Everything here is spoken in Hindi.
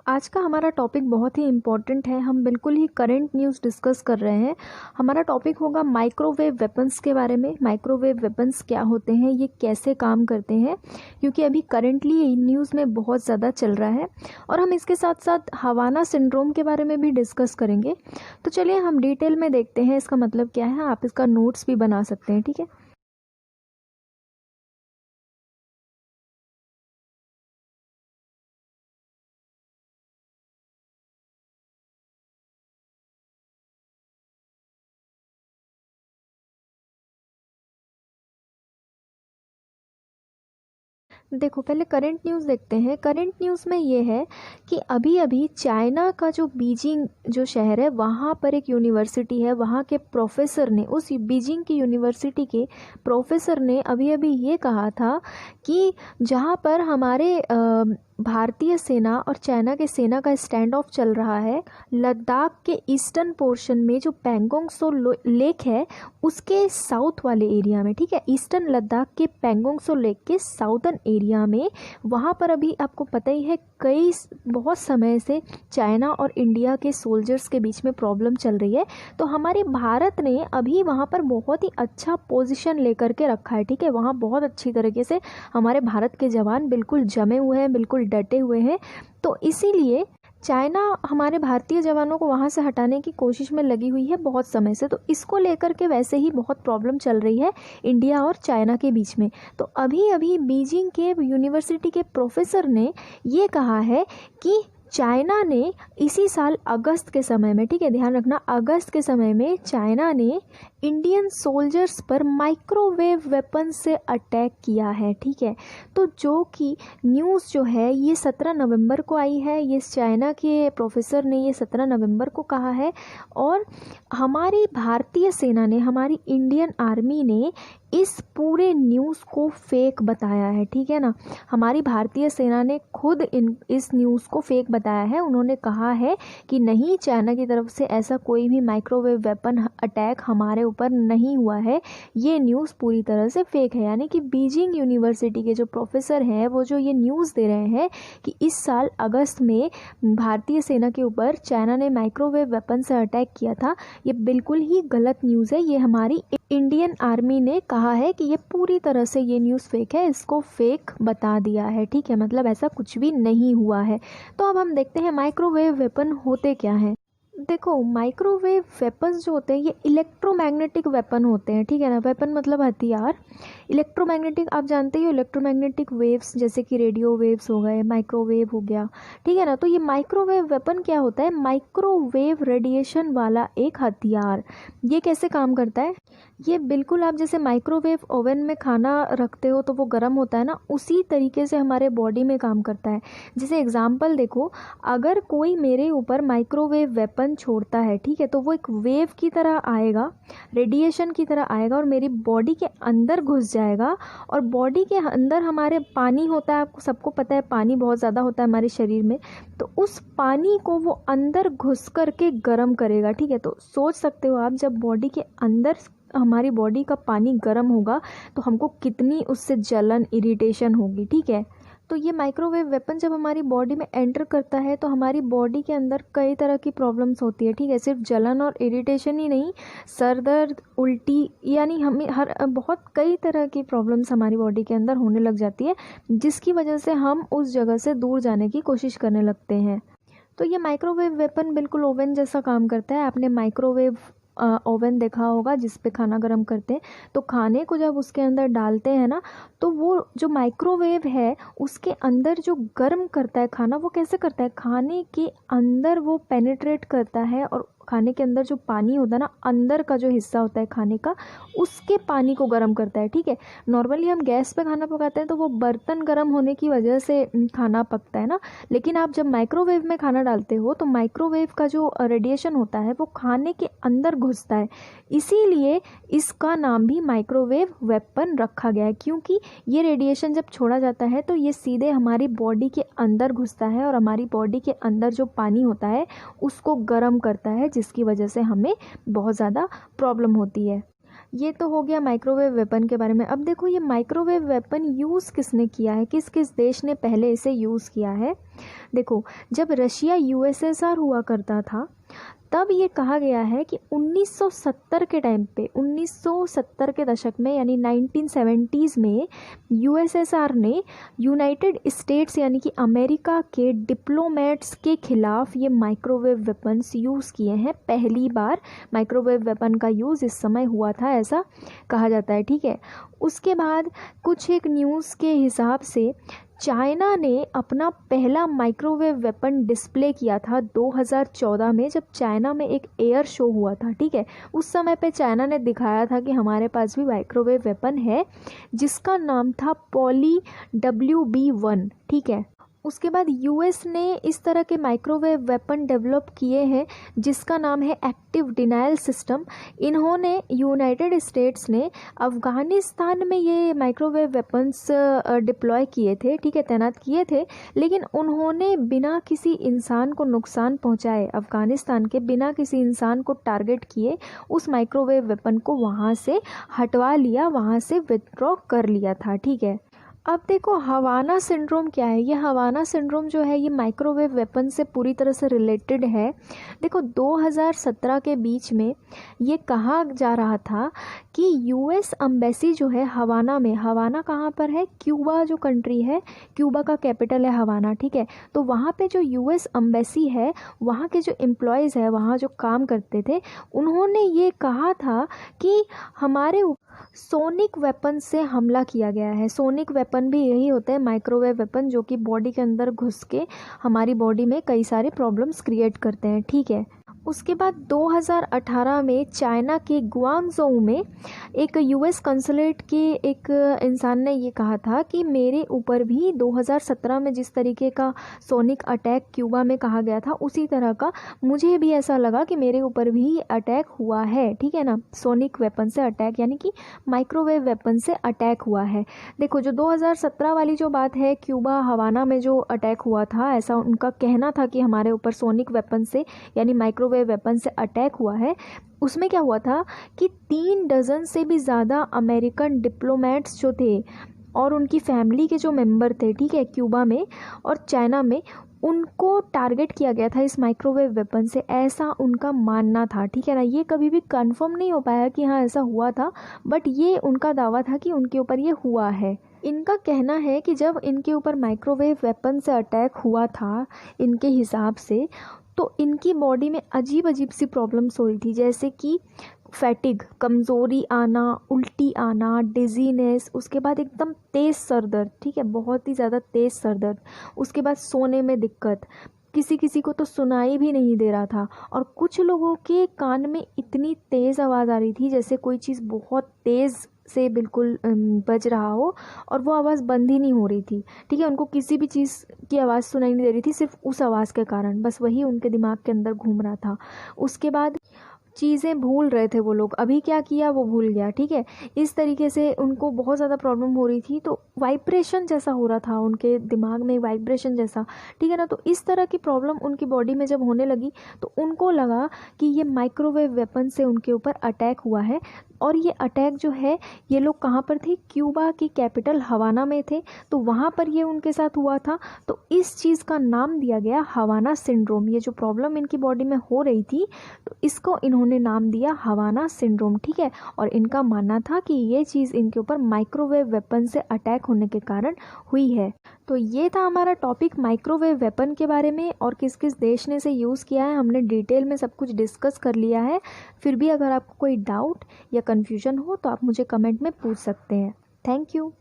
आज का हमारा टॉपिक बहुत ही इम्पोर्टेंट है। हम बिल्कुल ही करंट न्यूज़ डिस्कस कर रहे हैं। हमारा टॉपिक होगा माइक्रोवेव वेपन्स के बारे में। माइक्रोवेव वेपन्स क्या होते हैं, ये कैसे काम करते हैं, क्योंकि अभी करंटली न्यूज़ में बहुत ज़्यादा चल रहा है। और हम इसके साथ साथ हवाना सिंड्रोम के बारे में भी डिस्कस करेंगे। तो चलिए हम डिटेल में देखते हैं इसका मतलब क्या है। आप इसका नोट्स भी बना सकते हैं, ठीक है। देखो पहले करंट न्यूज़ देखते हैं। करंट न्यूज़ में ये है कि अभी अभी चाइना का जो बीजिंग जो शहर है वहाँ पर एक यूनिवर्सिटी है। वहाँ के प्रोफेसर ने, उस बीजिंग की यूनिवर्सिटी के प्रोफेसर ने अभी अभी ये कहा था कि जहाँ पर हमारे भारतीय सेना और चाइना के सेना का स्टैंड ऑफ चल रहा है, लद्दाख के ईस्टर्न पोर्शन में जो पेंगोंग सो लेक है उसके साउथ वाले एरिया में, ठीक है, ईस्टर्न लद्दाख के पेंगोंग सो लेक के साउथर्न एरिया में, वहाँ पर अभी आपको पता ही है बहुत समय से चाइना और इंडिया के सोल्जर्स के बीच में प्रॉब्लम चल रही है। तो हमारे भारत ने अभी वहाँ पर बहुत ही अच्छा पोजीशन लेकर के रखा है, ठीक है। वहाँ बहुत अच्छी तरीके से हमारे भारत के जवान बिल्कुल जमे हुए हैं, बिल्कुल डटे हुए हैं। तो इसीलिए चाइना हमारे भारतीय जवानों को वहाँ से हटाने की कोशिश में लगी हुई है बहुत समय से। तो इसको लेकर के वैसे ही बहुत प्रॉब्लम चल रही है इंडिया और चाइना के बीच में। तो अभी अभी बीजिंग के यूनिवर्सिटी के प्रोफेसर ने ये कहा है कि चाइना ने इसी साल अगस्त के समय में, ठीक है, ध्यान रखना, अगस्त के समय में चाइना ने इंडियन सोल्जर्स पर माइक्रोवेव वेपन से अटैक किया है, ठीक है। तो जो कि न्यूज़ जो है ये 17 नवंबर को आई है। ये चाइना के प्रोफेसर ने ये 17 नवंबर को कहा है। और हमारी भारतीय सेना ने, हमारी इंडियन आर्मी ने इस पूरे न्यूज़ को फेक बताया है, ठीक है ना। हमारी भारतीय सेना ने खुद इस न्यूज़ को फेक बताया है। उन्होंने कहा है कि नहीं, चाइना की तरफ से ऐसा कोई भी माइक्रोवेव वेपन अटैक हमारे ऊपर नहीं हुआ है। ये न्यूज़ पूरी तरह से फेक है। यानी कि बीजिंग यूनिवर्सिटी के जो प्रोफेसर हैं वो जो ये न्यूज़ दे रहे हैं कि इस साल अगस्त में भारतीय सेना के ऊपर चाइना ने माइक्रोवेव वेपन से अटैक किया था, ये बिल्कुल ही गलत न्यूज़ है। ये हमारी इंडियन आर्मी ने कहा है कि ये पूरी तरह से ये न्यूज़ फेक है, इसको फेक बता दिया है, ठीक है। मतलब ऐसा कुछ भी नहीं हुआ है। तो अब हम देखते हैं माइक्रोवेव वेपन होते क्या हैं। देखो माइक्रोवेव वेपन्स जो होते हैं ये इलेक्ट्रोमैग्नेटिक वेपन होते हैं, ठीक है ना। वेपन मतलब हथियार। इलेक्ट्रोमैग्नेटिक आप जानते ही हो, इलेक्ट्रोमैग्नेटिक वेव्स जैसे कि रेडियो वेव्स हो गए, माइक्रोवेव हो गया, ठीक है ना। तो ये माइक्रोवेव वेपन क्या होता है, माइक्रोवेव रेडिएशन वाला एक हथियार। ये कैसे काम करता है, ये बिल्कुल आप जैसे माइक्रोवेव ओवन में खाना रखते हो तो वो गर्म होता है ना, उसी तरीके से हमारे बॉडी में काम करता है। जैसे एग्जांपल देखो, अगर कोई मेरे ऊपर माइक्रोवेव वेपन छोड़ता है, ठीक है, तो वो एक वेव की तरह आएगा, रेडिएशन की तरह आएगा और मेरी बॉडी के अंदर घुस जाएगा। और बॉडी के अंदर हमारे पानी होता है, आपको सबको पता है पानी बहुत ज़्यादा होता है हमारे शरीर में। तो उस पानी को वो अंदर घुस करके गर्म करेगा, ठीक है। तो सोच सकते हो आप, जब बॉडी के अंदर हमारी बॉडी का पानी गर्म होगा तो हमको कितनी उससे जलन, इरिटेशन होगी, ठीक है। तो ये माइक्रोवेव वेपन जब हमारी बॉडी में एंटर करता है तो हमारी बॉडी के अंदर कई तरह की प्रॉब्लम्स होती है, ठीक है। सिर्फ जलन और इरिटेशन ही नहीं, सर दर्द, उल्टी, यानी हमें बहुत कई तरह की प्रॉब्लम्स हमारी बॉडी के अंदर होने लग जाती है, जिसकी वजह से हम उस जगह से दूर जाने की कोशिश करने लगते हैं। तो ये माइक्रोवेव वेपन बिल्कुल ओवन जैसा काम करता है। आपने माइक्रोवेव ओवन देखा होगा जिस पे खाना गर्म करते हैं। तो खाने को जब उसके अंदर डालते हैं ना, तो वो जो माइक्रोवेव है उसके अंदर जो गर्म करता है खाना, वो कैसे करता है, खाने के अंदर वो पेनिट्रेट करता है और खाने के अंदर जो पानी होता है ना, अंदर का जो हिस्सा होता है खाने का, उसके पानी को गर्म करता है, ठीक है। नॉर्मली हम गैस पे खाना पकाते हैं तो वो बर्तन गर्म होने की वजह से खाना पकता है ना। लेकिन आप जब माइक्रोवेव में खाना डालते हो तो माइक्रोवेव का जो रेडिएशन होता है वो खाने के अंदर घुसता है। इसीलिए इसका नाम भी माइक्रोवेव वेपन रखा गया है, क्योंकि ये रेडिएशन जब छोड़ा जाता है तो ये सीधे हमारी बॉडी के अंदर घुसता है और हमारी बॉडी के अंदर जो पानी होता है उसको गर्म करता है, जिसकी वजह से हमें बहुत ज़्यादा प्रॉब्लम होती है। ये तो हो गया माइक्रोवेव वेपन के बारे में। अब देखो ये माइक्रोवेव वेपन यूज़ किसने किया है, किस किस देश ने पहले इसे यूज़ किया है। देखो जब रशिया यूएसएसआर हुआ करता था तब ये कहा गया है कि 1970 के टाइम पे, 1970 के दशक में यानी 1970s में यूएसएसआर ने यूनाइटेड स्टेट्स यानी कि अमेरिका के डिप्लोमेट्स के खिलाफ ये माइक्रोवेव वेपन्स यूज़ किए हैं। पहली बार माइक्रोवेव वेपन का यूज़ इस समय हुआ था ऐसा कहा जाता है, ठीक है। उसके बाद कुछ एक न्यूज़ के हिसाब से चाइना ने अपना पहला माइक्रोवेव वेपन डिस्प्ले किया था 2014 में, जब चाइना में एक एयर शो हुआ था, ठीक है। उस समय पे चाइना ने दिखाया था कि हमारे पास भी माइक्रोवेव वेपन है जिसका नाम था पॉली WB1, ठीक है। उसके बाद यूएस ने इस तरह के माइक्रोवेव वेपन डेवलप किए हैं जिसका नाम है एक्टिव डिनायल सिस्टम। इन्होंने यूनाइटेड स्टेट्स ने अफ़गानिस्तान में ये माइक्रोवेव वेपन्स डिप्लॉय किए थे, ठीक है, तैनात किए थे, लेकिन उन्होंने बिना किसी इंसान को नुकसान पहुंचाए, अफ़गानिस्तान के बिना किसी इंसान को टारगेट किए उस माइक्रोवेव वेपन को वहाँ से हटवा लिया, वहाँ से विथड्रॉ कर लिया था, ठीक है। अब देखो हवाना सिंड्रोम क्या है। ये हवाना सिंड्रोम जो है ये माइक्रोवेव वेपन से पूरी तरह से रिलेटेड है। देखो 2017 के बीच में ये कहा जा रहा था कि यूएस एम्बेसी जो है हवाना में, हवाना कहाँ पर है, क्यूबा जो कंट्री है, क्यूबा का कैपिटल है हवाना, ठीक है। तो वहाँ पे जो यूएस एम्बेसी है, वहाँ के जो एम्प्लॉयज़ है, वहाँ जो काम करते थे, उन्होंने ये कहा था कि हमारे सोनिक वेपन से हमला किया गया है। सोनिक वेपन भी यही होते हैं, माइक्रोवेव वेपन, जो कि बॉडी के अंदर घुस के हमारी बॉडी में कई सारे प्रॉब्लम्स क्रिएट करते हैं, ठीक है। उसके बाद 2018 में चाइना के गुआंगझोउ में एक यूएस कंसुलेट के एक इंसान ने ये कहा था कि मेरे ऊपर भी 2017 में जिस तरीके का सोनिक अटैक क्यूबा में कहा गया था उसी तरह का मुझे भी ऐसा लगा कि मेरे ऊपर भी अटैक हुआ है, ठीक है ना। सोनिक वेपन से अटैक यानी कि माइक्रोवेव वेपन से अटैक हुआ है। देखो जो 2017 वाली जो बात है, क्यूबा हवाना में जो अटैक हुआ था, ऐसा उनका कहना था कि हमारे ऊपर सोनिक वेपन से यानी माइक्रोवेव वेपन से अटैक हुआ है। उसमें क्या हुआ था कि 3 डज़न से भी ज़्यादा अमेरिकन डिप्लोमेट्स जो थे और उनकी फैमिली के जो मेंबर थे, ठीक है, क्यूबा में और चाइना में, उनको टारगेट किया गया था इस माइक्रोवेव वेपन से, ऐसा उनका मानना था, ठीक है ना। ये कभी भी कंफर्म नहीं हो पाया कि हाँ ऐसा हुआ था, बट ये उनका दावा था कि उनके ऊपर ये हुआ है। इनका कहना है कि जब इनके ऊपर माइक्रोवेव वेपन से अटैक हुआ था, इनके हिसाब से, तो इनकी बॉडी में अजीब अजीब सी प्रॉब्लम्स हो रही थी, जैसे कि फैटिग, कमज़ोरी आना, उल्टी आना, डिजीनेस, उसके बाद एकदम तेज़ सर दर्द, ठीक है, बहुत ही ज़्यादा तेज़ सर दर्द, उसके बाद सोने में दिक्कत, किसी किसी को तो सुनाई भी नहीं दे रहा था, और कुछ लोगों के कान में इतनी तेज़ आवाज़ आ रही थी जैसे कोई चीज़ बहुत तेज़ से बिल्कुल बज रहा हो और वो आवाज़ बंद ही नहीं हो रही थी, ठीक है। उनको किसी भी चीज़ की आवाज़ सुनाई नहीं दे रही थी, सिर्फ उस आवाज़ के कारण, बस वही उनके दिमाग के अंदर घूम रहा था। उसके बाद चीज़ें भूल रहे थे वो लोग, अभी क्या किया वो भूल गया, ठीक है। इस तरीके से उनको बहुत ज़्यादा प्रॉब्लम हो रही थी, तो वाइब्रेशन जैसा हो रहा था उनके दिमाग में, वाइब्रेशन जैसा, ठीक है ना। तो इस तरह की प्रॉब्लम उनकी बॉडी में जब होने लगी तो उनको लगा कि ये माइक्रोवेव वेपन से उनके ऊपर अटैक हुआ है। और ये अटैक जो है ये लोग कहाँ पर थे, क्यूबा की कैपिटल हवाना में थे, तो वहाँ पर ये उनके साथ हुआ था। तो इस चीज़ का नाम दिया गया हवाना सिंड्रोम। ये जो प्रॉब्लम इनकी बॉडी में हो रही थी तो इसको इन्होंने नाम दिया हवाना सिंड्रोम, ठीक है। और इनका मानना था कि ये चीज़ इनके ऊपर माइक्रोवेव वेपन से अटैक होने के कारण हुई है। तो ये था हमारा टॉपिक माइक्रोवेव वेपन के बारे में और किस किस देश ने इसे यूज़ किया है। हमने डिटेल में सब कुछ डिस्कस कर लिया है। फिर भी अगर आपको कोई डाउट या कन्फ्यूजन हो तो आप मुझे कमेंट में पूछ सकते हैं। Thank you.